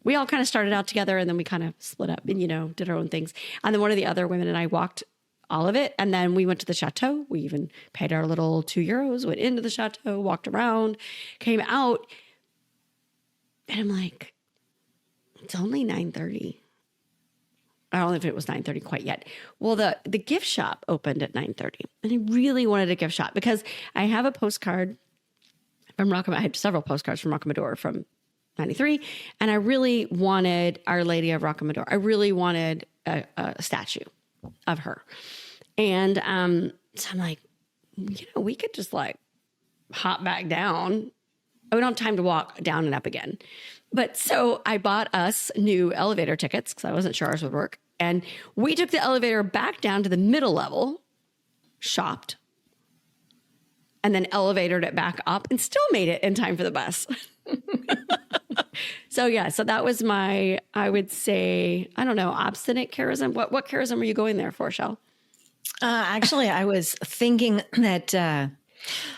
Speaker 2: we all kind of started out together and then we kind of split up and, did our own things. And then one of the other women and I walked all of it. And then we went to the chateau. We even paid our little €2, went into the chateau, walked around, came out. And I'm like, it's only 9:30. I don't know if it was 9:30 quite yet. Well, the gift shop opened at 9:30. And I really wanted a gift shop because I have a postcard from Rocamadour. I had several postcards from Rocamadour from 93. And I really wanted Our Lady of Rocamadour. I really wanted a statue of her. And so I'm like, we could just like hop back down. We don't have time to walk down and up again. But so I bought us new elevator tickets because I wasn't sure ours would work. And we took the elevator back down to the middle level, shopped, and then elevated it back up and still made it in time for the bus. So that was my, I would say, I don't know, obstinate charism. What charism were you going there for, Shell?
Speaker 1: Actually, I was thinking that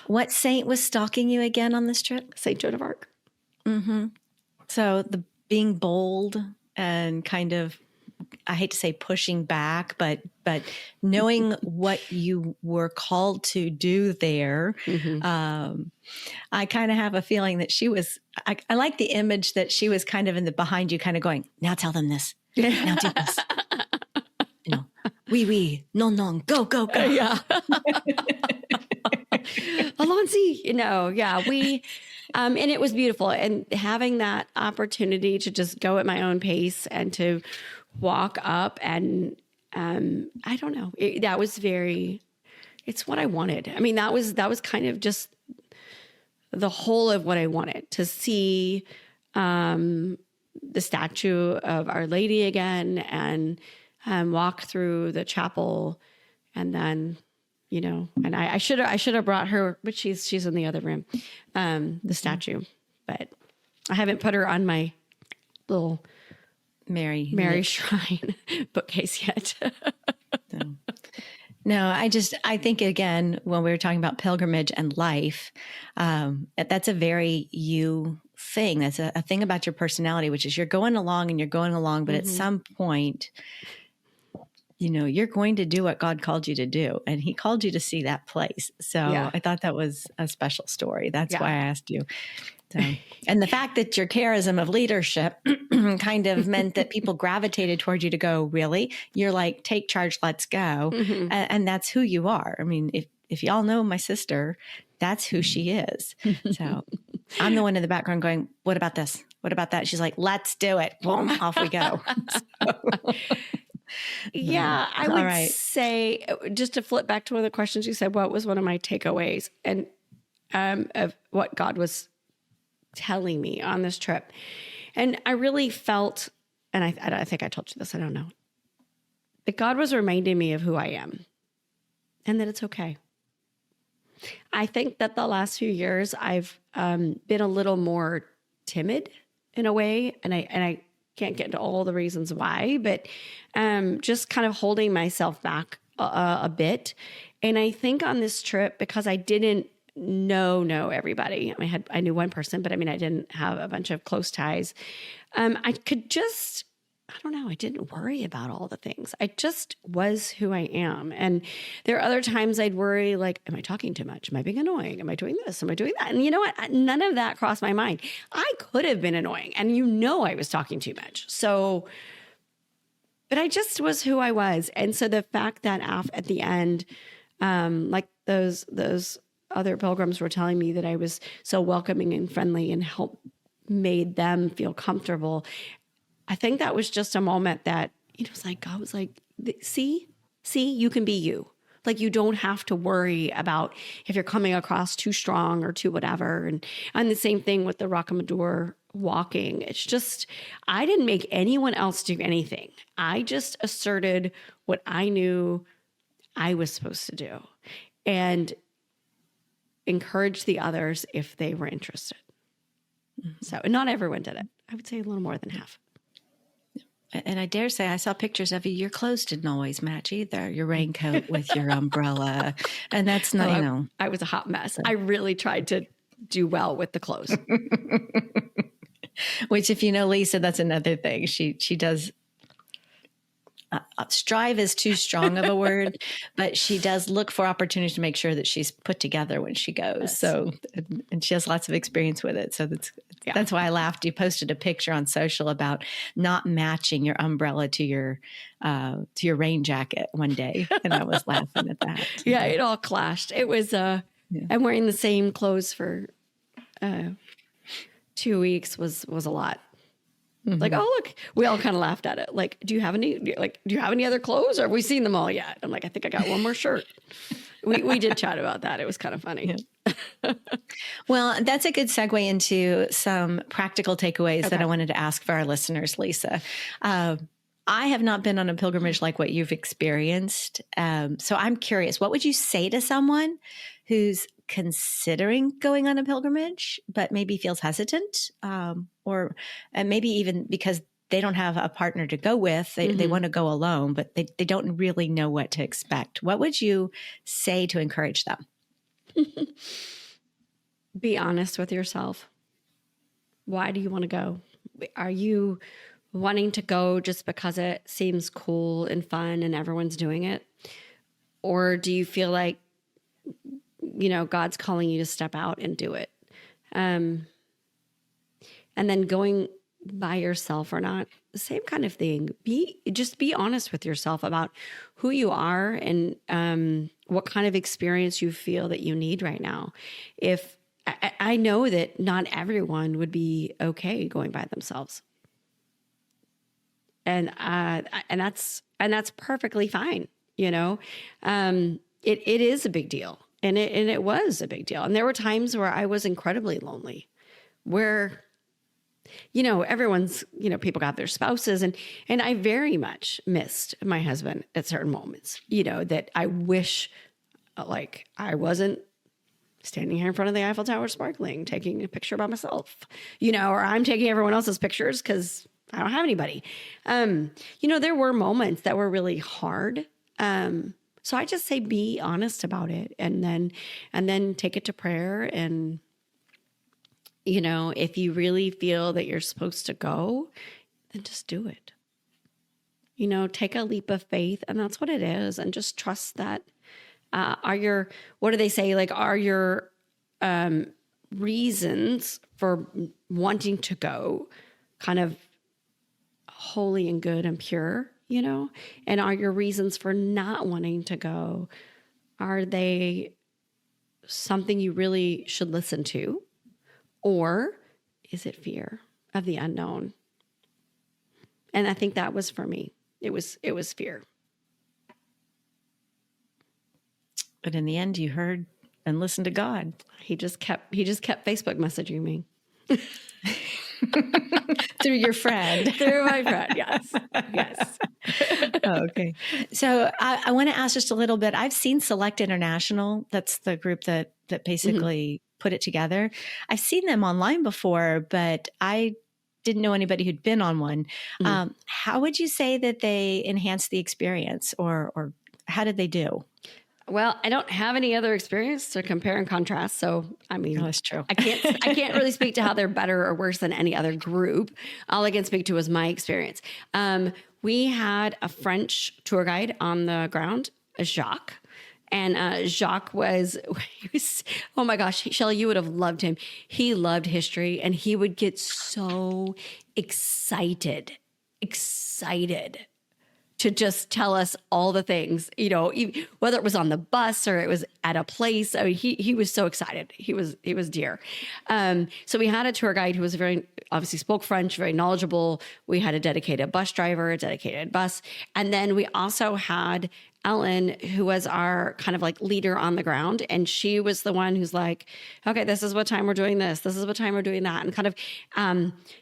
Speaker 1: what saint was stalking you again on this trip?
Speaker 2: Saint Joan of Arc.
Speaker 1: Mm-hmm. So the being bold and kind of, I hate to say pushing back, but knowing what you were called to do there. Mm-hmm. I kind of have a feeling that she was, I like the image that she was kind of in the behind you kind of going, now tell them this. Now do this. Oui, non, go.
Speaker 2: Yeah. Alonzi, we, and it was beautiful. And having that opportunity to just go at my own pace and to walk up and, I don't know, that was it's what I wanted. I mean, that was kind of just the whole of what I wanted to see, the statue of Our Lady again and, walk through the chapel and then, and I should have brought her, but she's in the other room, the statue, but I haven't put her on my little Mary Shrine bookcase yet.
Speaker 1: No, I think again, when we were talking about pilgrimage and life, that's a very you thing. That's a thing about your personality, which is you're going along, but mm-hmm. at some point you're going to do what God called you to do. And he called you to see that place. So
Speaker 2: Yeah.
Speaker 1: I thought that was a special story. That's
Speaker 2: Yeah.
Speaker 1: why I asked you. So, and the fact that your charism of leadership kind of meant that people gravitated toward you to go, really? You're like, take charge, let's go.
Speaker 2: Mm-hmm.
Speaker 1: And that's who you are. I mean, if y'all know my sister, that's who she is. So I'm the one in the background going, what about this? What about that? She's like, let's do it. Boom, off we go.
Speaker 2: Yeah, I would say, just to flip back to one of the questions you said, what was one of my takeaways and of what God was telling me on this trip? And I really felt, and I think I told you this, I don't know, that God was reminding me of who I am and that it's okay. I think that the last few years I've been a little more timid in a way, and I can't get into all the reasons why, but just kind of holding myself back a bit. And I think on this trip, because I didn't know everybody. I mean, I knew one person, but I mean, I didn't have a bunch of close ties. I could just, I don't know, I didn't worry about all the things. I just was who I am. And there are other times I'd worry, like, am I talking too much? Am I being annoying? Am I doing this? Am I doing that? And you know what? None of that crossed my mind. I could have been annoying, and I was talking too much. So, but I just was who I was. And so the fact that at the end, like those other pilgrims were telling me that I was so welcoming and friendly and made them feel comfortable. I think that was just a moment that, it was like, God was like, see, you can be you. Like, you don't have to worry about if you're coming across too strong or too whatever. And the same thing with the Rocamadour walking. It's just, I didn't make anyone else do anything. I just asserted what I knew I was supposed to do and encourage the others if they were interested. Mm-hmm. So, and not everyone did it. I would say a little more than half.
Speaker 1: And I dare say I saw pictures of you. Your clothes didn't always match either. Your raincoat with your umbrella. And that's not,
Speaker 2: I was a hot mess. I really tried to do well with the clothes.
Speaker 1: Which, if you know Lisa, that's another thing. She does, strive is too strong of a word, but she does look for opportunities to make sure that she's put together when she goes. Yes. So, and she has lots of experience with it. So that's why I laughed. You posted a picture on social about not matching your umbrella to your rain jacket one day. And I was laughing at that.
Speaker 2: Yeah, it all clashed. It was, I'm wearing the same clothes for 2 weeks was a lot. Mm-hmm. Like, oh, look, we all kind of laughed at it. Like, do you have any other clothes, or have we seen them all yet? I'm like, I think I got one more shirt. We did chat about that. It was kind of funny. Yeah.
Speaker 1: Well, that's a good segue into some practical takeaways that I wanted to ask for our listeners, Lisa. I have not been on a pilgrimage like what you've experienced. So I'm curious, what would you say to someone who's considering going on a pilgrimage, but maybe feels hesitant, or maybe even because they don't have a partner to go with, they want to go alone, but they don't really know what to expect. What would you say to encourage them?
Speaker 2: Be honest with yourself. Why do you want to go? Are you wanting to go just because it seems cool and fun and everyone's doing it? Or do you feel like, God's calling you to step out and do it? And then going by yourself or not, the same kind of thing. Be honest with yourself about who you are and what kind of experience you feel that you need right now. If I know that not everyone would be okay going by themselves. And that's perfectly fine. It is a big deal. And it was a big deal. And there were times where I was incredibly lonely, where, everyone's, people got their spouses and I very much missed my husband at certain moments, that I wish like I wasn't standing here in front of the Eiffel Tower sparkling, taking a picture by myself, or I'm taking everyone else's pictures because I don't have anybody. There were moments that were really hard. So I just say, be honest about it and then take it to prayer. And, if you really feel that you're supposed to go, then just do it. take a leap of faith. And that's what it is. And just trust that, what do they say? Like, are your reasons for wanting to go kind of holy and good and pure, and are your reasons for not wanting to go, are they something you really should listen to, or is it fear of the unknown? And I think that was for me. It was fear.
Speaker 1: But in the end, you heard and listened to God.
Speaker 2: He just kept Facebook messaging me.
Speaker 1: Through your friend.
Speaker 2: Through my friend, yes. Yes.
Speaker 1: Okay. So I want to ask just a little bit. I've seen Select International. That's the group that basically put it together. I've seen them online before, but I didn't know anybody who'd been on one. How would you say that they enhanced the experience, or how did they do?
Speaker 2: Well, I don't have any other experience to compare and contrast. So, I mean,
Speaker 1: that's true.
Speaker 2: I can't really speak to how they're better or worse than any other group. All I can speak to is my experience. We had a French tour guide on the ground, Jacques. And Jacques was, oh my gosh, Shelly, you would have loved him. He loved history, and he would get so excited to just tell us all the things, whether it was on the bus or it was at a place. I mean, he was so excited. He was dear. So we had a tour guide who was obviously spoke French, very knowledgeable. We had a dedicated bus driver, a dedicated bus. And then we also had Ellen, who was our kind of like leader on the ground. And she was the one who's like, okay, this is what time we're doing this. This is what time we're doing that. And kind of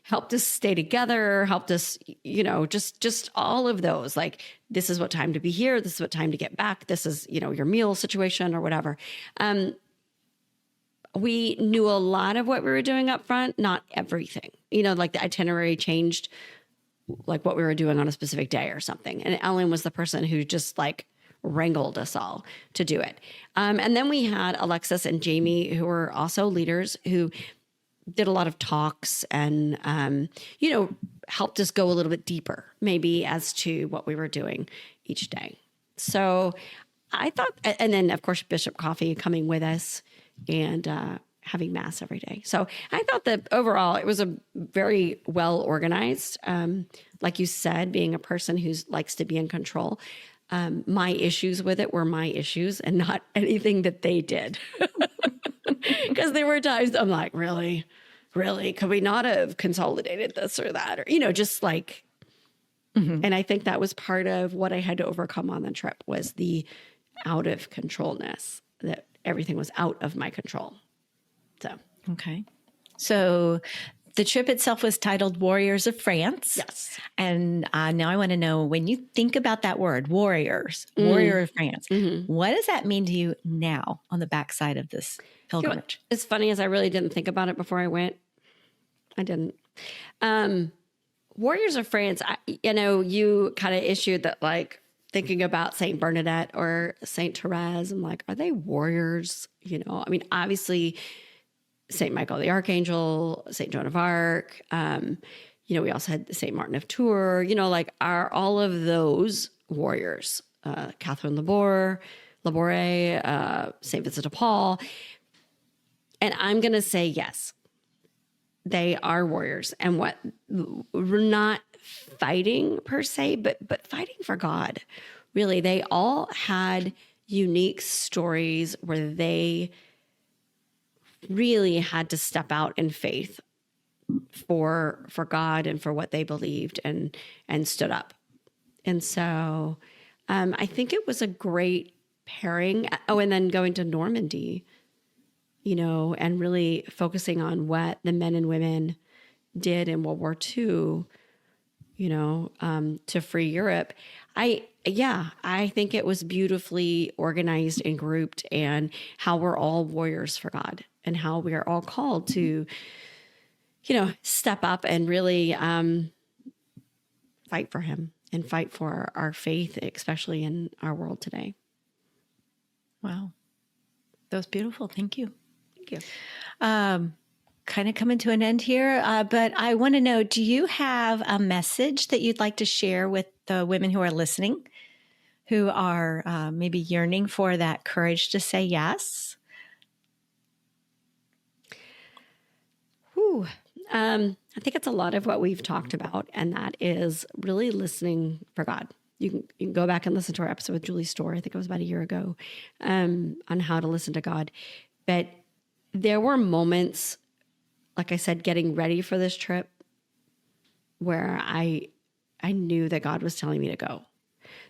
Speaker 2: helped us stay together, helped us, just all of those. Like, this is what time to be here. This is what time to get back. This is, your meal situation or whatever. We knew a lot of what we were doing up front, not everything. Like the itinerary changed, like what we were doing on a specific day or something. And Ellen was the person who just like wrangled us all to do it. And then we had Alexis and Jamie, who were also leaders, who did a lot of talks and, helped us go a little bit deeper, maybe as to what we were doing each day. So I thought, and then of course, Bishop Coffee coming with us and having mass every day. So I thought that overall it was a very well organized, like you said, being a person who likes to be in control. My issues with it were my issues and not anything that they did. Because there were times I'm like, really, could we not have consolidated this or that? Or, just like, and I think that was part of what I had to overcome on the trip was the out of controlness, that everything was out of my control. So,
Speaker 1: okay. So the trip itself was titled Warriors of France.
Speaker 2: Yes.
Speaker 1: And now I want to know, when you think about that word, warriors, warrior of France, what does that mean to you now on the backside of this pilgrimage?
Speaker 2: It's funny, as I really didn't think about it before I went. I didn't. Warriors of France, you kind of issued that, like, thinking about Saint Bernadette or Saint Therese, I'm like, are they warriors? I mean, obviously Saint Michael the Archangel, Saint Joan of Arc. We also had Saint Martin of Tours. Are all of those warriors? Catherine Laborde, Saint Vincent de Paul. And I'm going to say yes, they are warriors. And what we're not fighting per se, but fighting for God. Really, they all had unique stories where they really had to step out in faith for God and for what they believed and stood up. And so I think it was a great pairing. Oh, and then going to Normandy, and really focusing on what the men and women did in World War II, to free Europe. I think it was beautifully organized and grouped, and how we're all warriors for God and how we are all called to, step up and really fight for him and fight for our faith, especially in our world today.
Speaker 1: Wow. That was beautiful. Thank you.
Speaker 2: Thank you.
Speaker 1: kind of coming to an end here, but I want to know, do you have a message that you'd like to share with the women who are listening, who are maybe yearning for that courage to say yes?
Speaker 2: Whew. I think it's a lot of what we've talked about, and that is really listening for God. You can go back and listen to our episode with Julie Storr, I think it was about a year ago, on how to listen to God. But there were moments, like I said, getting ready for this trip where I knew that God was telling me to go.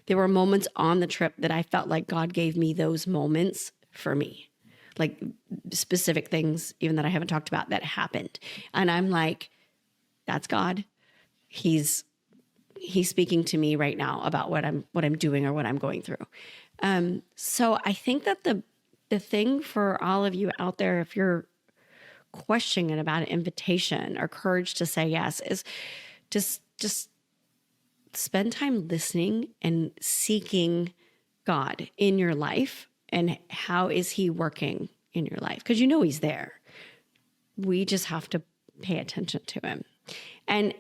Speaker 2: There were moments on the trip that I felt like God gave me those moments for me, like specific things, even that I haven't talked about, that happened. And I'm like, that's God. He's speaking to me right now about what I'm doing or what I'm going through. So I think that the thing for all of you out there, if you're questioning about an invitation or courage to say yes, is just spend time listening and seeking God in your life, and how is he working in your life? Because you know he's there. We just have to pay attention to him. And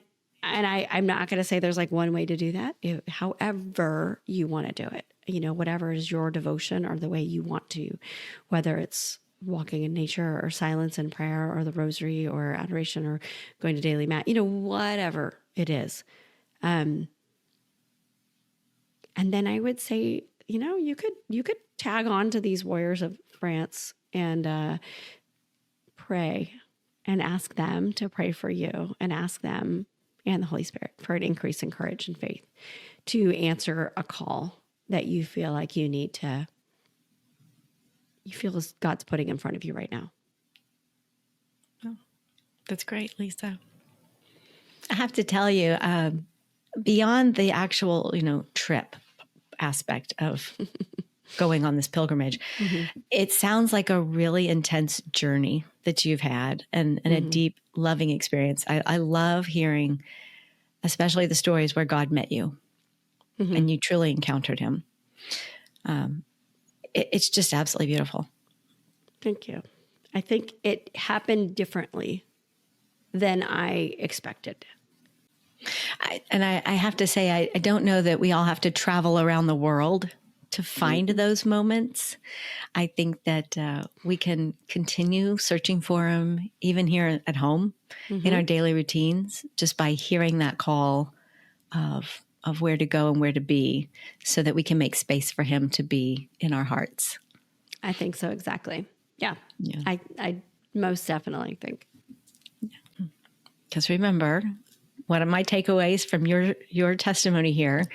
Speaker 2: I'm not going to say there's like one way to do that. However you want to do it, whatever is your devotion or the way you want to, whether it's walking in nature or silence and prayer or the rosary or adoration or going to daily mass, whatever it is. And then I would say, you could tag on to these warriors of France and pray and ask them to pray for you, and ask them and the Holy Spirit for an increase in courage and faith to answer a call that you feel like you feel as God's putting in front of you right now.
Speaker 1: Oh, that's great, Lisa. I have to tell you, beyond the actual, trip aspect of going on this pilgrimage, it sounds like a really intense journey that you've had, and a deep, loving experience. I love hearing, especially the stories where God met you and you truly encountered him. It's just absolutely beautiful.
Speaker 2: Thank you. I think it happened differently than I expected.
Speaker 1: I have to say, I don't know that we all have to travel around the world to find those moments. I think that we can continue searching for them even here at home in our daily routines, just by hearing that call of where to go and where to be, so that we can make space for him to be in our hearts.
Speaker 2: I think so. Exactly. Yeah. I most definitely think.
Speaker 1: Because remember, one of my takeaways from your testimony here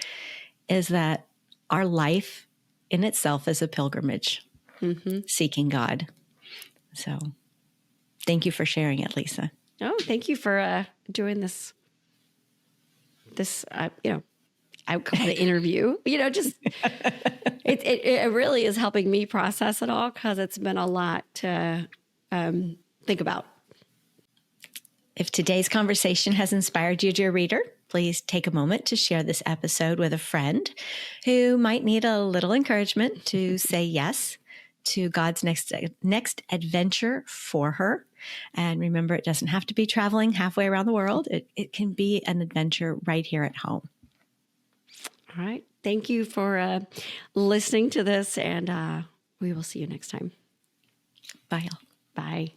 Speaker 1: is that our life in itself is a pilgrimage, seeking God. So thank you for sharing it, Lisa.
Speaker 2: Oh, thank you for doing this, I would call it an interview, just, it really is helping me process it all, because it's been a lot to think about.
Speaker 1: If today's conversation has inspired you, dear reader, please take a moment to share this episode with a friend who might need a little encouragement to say yes to God's next adventure for her. And remember, it doesn't have to be traveling halfway around the world. It can be an adventure right here at home.
Speaker 2: All right. Thank you for listening to this, and we will see you next time.
Speaker 1: Bye, y'all.
Speaker 2: Bye.